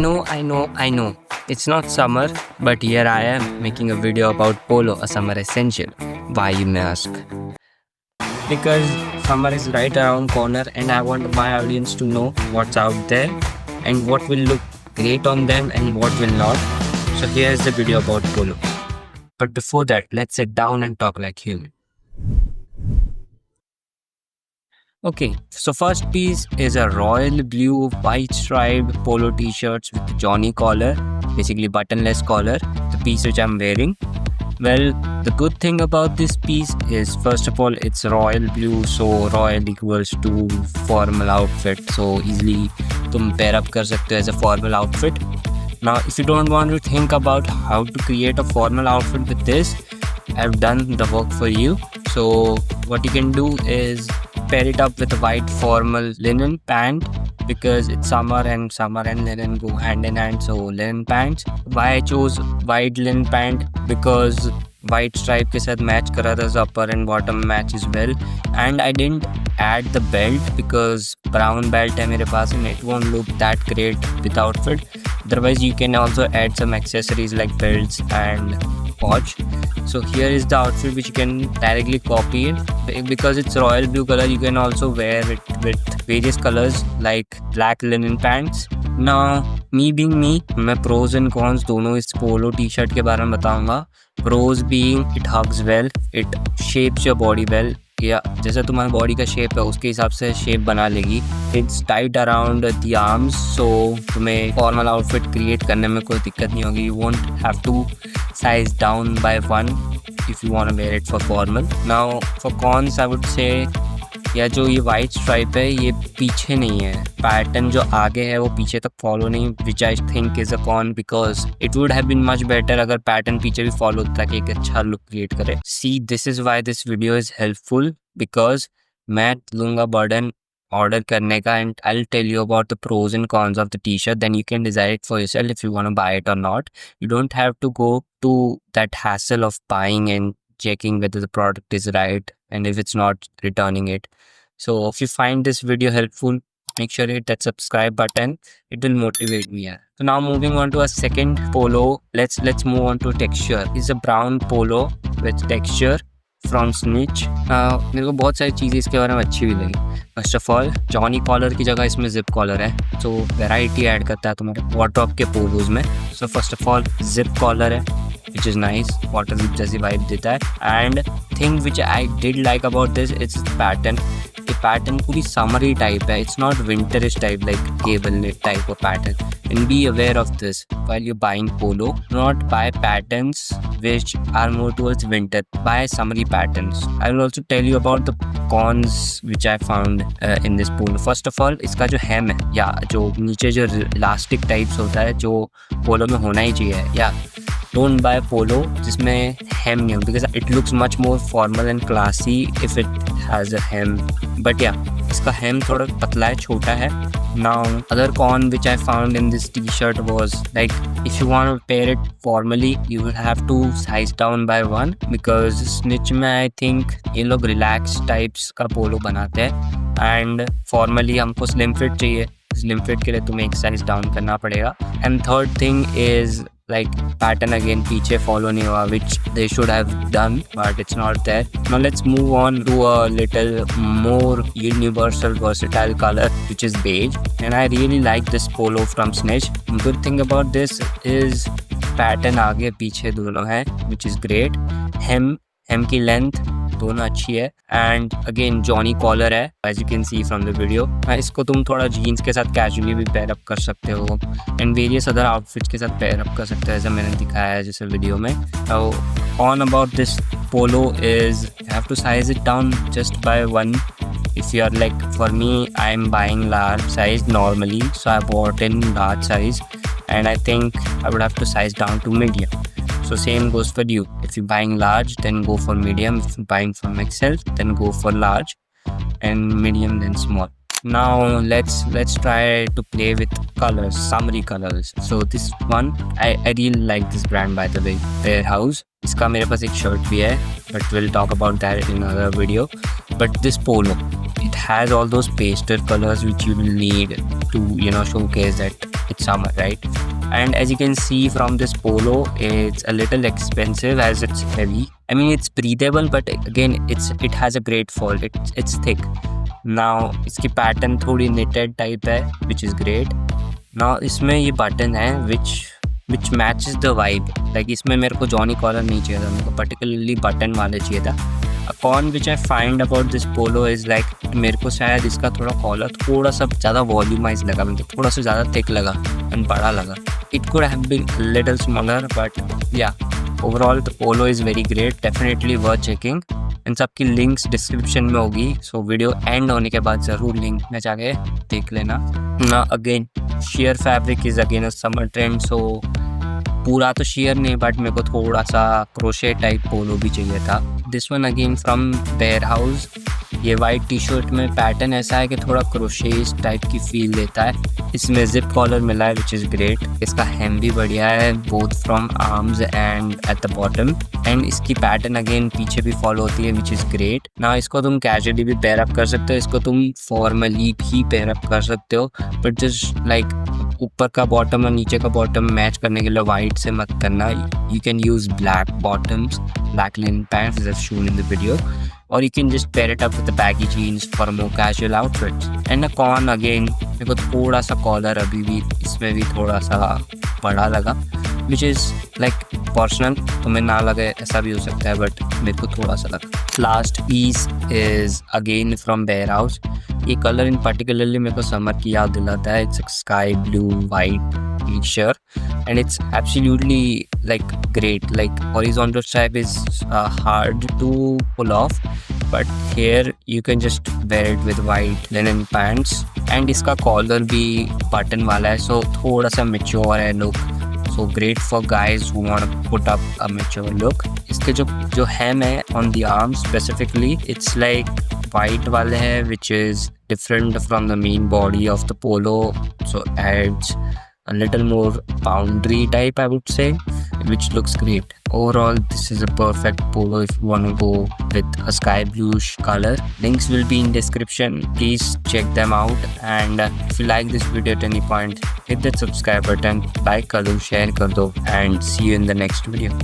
I know. It's not summer, but here I am making a video about polo, a summer essential. Why, you may ask? Because summer is right around corner and I want my audience to know what's out there and what will look great on them and what will not. So here's the video about polo. But before that, let's sit down and talk like human. Okay, so first piece is a royal blue white striped polo t-shirts with Johnny collar, basically buttonless collar, the piece which I'm wearing. Well, the good thing about this piece is first of all it's royal blue, so royal equals to formal outfit, so easily तुम pair up कर सकते हो as a formal outfit. Now if you don't want to think about how to create a formal outfit with this, I've done the work for you. So what you can do is pair it up with a white formal linen pant because it's summer and linen go hand in hand, so linen pants. Why I chose white linen pant? Because white stripe के साथ match कर रहा था, upper and bottom matches well, and I didn't add the belt because brown belt है मेरे पास and it won't look that great with outfit. Otherwise you can also add some accessories like belts and pouch. So here is the outfit which you can directly copy it. Because it's royal blue color, you can also wear it with various colors like black linen pants. Now me being me, मैं pros and cons दोनों इस polo t-shirt के बारे में बताऊंगा. Pros being it hugs well, it shapes your body well. या जैसा तुम्हारा बॉडी का शेप है उसके हिसाब से शेप बना लेगी. It's tight around the arms, so तुम्हें फॉर्मल आउटफिट क्रिएट करने में कोई दिक्कत नहीं होगी. You won't have to size down by one if you want to wear it for formal. Now for cons I would say, या जो ये वाइट स्ट्राइप है ये पीछे नहीं है, पैटर्न जो आगे है वो पीछे तक फॉलो नहीं, which I think is a con because it would have been much better अगर पैटर्न पीछे भी फॉलो ताकि एक अच्छा लुक क्रिएट करे. See this is why this video is helpful because मैं लूँगा बर्डन ऑर्डर करने का and I will tell you about the pros and cons of the T shirt. Then you can decide it for yourself if you want to buy it और not. You don't have to go to that hassle of buying and checking whether the product is right and if it's not, returning it. So if you find this video helpful, make sure you hit that subscribe button. It will motivate me. So now moving on to a second polo. Let's move on to texture. It's a brown polo with texture from Snitch. मेरे को बहुत सारी चीज़ें इसके बारे में अच्छी भी लगी. First of all johnny collar की जगह इसमें जिप कॉलर है, तो वेराइटी ऐड करता है तुम्हारे वार्डरोब के पोलोज में. So first of all zip collar है which is nice, water zip जैसी vibe देता है. And thing which I did like about this is pattern. ये pattern पूरी summery type है. It's not winterish type like cable knit type of pattern. And be aware of this while you're buying polo. Not buy patterns which are more towards winter. Buy summery patterns. I will also tell you about the cons which I found in this polo. First of all, इसका जो hem है या जो नीचे जो elastic types होता है जो polo में होना ही चाहिए, या don't buy polo जिसमें hem नहीं हो because it looks much more formal and classy if it has a hem. But yeah, इसका hem थोड़ा पतला है, छोटा है. Now other con which I found in this t-shirt was like if you want to pair it formally you will have to size down by one because Snitch में I think ये लोग relaxed types का polo बनाते हैं and formally हमको slim fit चाहिए. Slim fit के लिए तुम्हें एक size down करना पड़ेगा. And third thing is like pattern again पीछे follow नहीं हुआ which they should have done but it's not there. Now let's move on to a little more universal versatile color which is beige, and I really like this polo from Snitch. Good thing about this is pattern आगे पीछे दोनों है which is great. hem की length दोनों अच्छी है and again johnny collar है as you can see from the video. इसको तुम थोड़ा जीन्स के साथ कैजुअली भी पेयर अप कर सकते हो एंड वेरियस अदर आउटफिट्स के साथ पेयर अप कर सकते हो जैसे मैंने दिखाया है जैसे वीडियो में. On about this polo is you have to size it down just by one. If you are like, for me, I'm buying large size normally, so I bought in large size and I think I would have to size down to medium. So same goes for you. If you're buying large, then go for medium. If you're buying from XL, then go for large, and medium then small. Now let's try to play with colors, summery colors. So this one, I really like this brand by the way, Warehouse. इसका मेरे पास एक shirt भी है but we'll talk about that in another video. But this polo, it has all those pastel colors which you will need to showcase that it's summer, right? And as you can see from this polo, it's a little expensive as it's heavy. I mean, it's breathable, but again, it has a great fold. It's thick. Now इसकी pattern थोड़ी knitted type है, which is great. Now इसमें ये button है which matches the vibe. Like इसमें मेरे को Johnny collar नहीं चाहिए था, मेरे को particularly बटन वाले चाहिए था. A con which I find about this polo is like मेरे को शायद इसका थोड़ा कॉलर थोड़ा सा ज़्यादा वॉल्यूमाइज लगा, मतलब थोड़ा सा ज़्यादा थिक लगा and बड़ा लगा. It could have been a little smaller, but yeah, overall the polo is very great, definitely worth checking. इन सब की लिंक्स डिस्क्रिप्शन में होगी, सो वीडियो एंड होने के बाद ज़रूर लिंक में जाके देख लेना. ना again sheer fabric is again a summer trend, so पूरा तो शेयर नहीं, बट मेरे को थोड़ा सा क्रोशे टाइप पोलो भी चाहिए था. This one again from Bear House. ये वाइट टी शर्ट में पैटर्न ऐसा है कि थोड़ा क्रोशेज टाइप की फील देता है. इसमें जिप कॉलर मिला है विच इज़ ग्रेट. इसका हेम भी बढ़िया है, both from arms and at the bottom. And इसकी पैटर्न अगेन पीछे भी फॉलो होती है विच इज़ ग्रेट. ना इसको तुम कैजुअली भी पेयर अप कर सकते हो, इसको तुम फॉर्मली भी पेयर अप कर सकते हो, बट जस्ट लाइक ऊपर का बॉटम और नीचे का बॉटम मैच करने के लिए वाइट से मत करना. You can use black bottoms, black linen pants as shown in the video, or you can just pair it up with the baggy jeans for more casual outfits. And a con again, मेरे को थोड़ा सा collar अभी भी इसमें भी थोड़ा सा बड़ा लगा, which is like पर्सनल, तुम्हें ना लगे ऐसा भी हो सकता है, बट मेरे को थोड़ा सा लगा. Last piece is again from Bear House. ये कलर इन पर्टिकुलरली मेरे को समर की याद दिलाता है. It's sky blue white mixture and it's absolutely like great. Like horizontal stripe is hard to pull off, but here you can just wear it with white linen pants. And इसका collar भी button वाला है, so थोड़ा सा mature है look. So great for guys who want to put up a mature look. इसके जो hem है on the arm specifically, it's like white वाले है, which is different from the main body of the polo, so adds a little more boundary type, I would say, which looks great. Overall, this is a perfect polo if you want to go with a sky bluish color. Links will be in description. Please check them out. And if you like this video at any point, hit that subscribe button, like kar do, share kar do, and see you in the next video.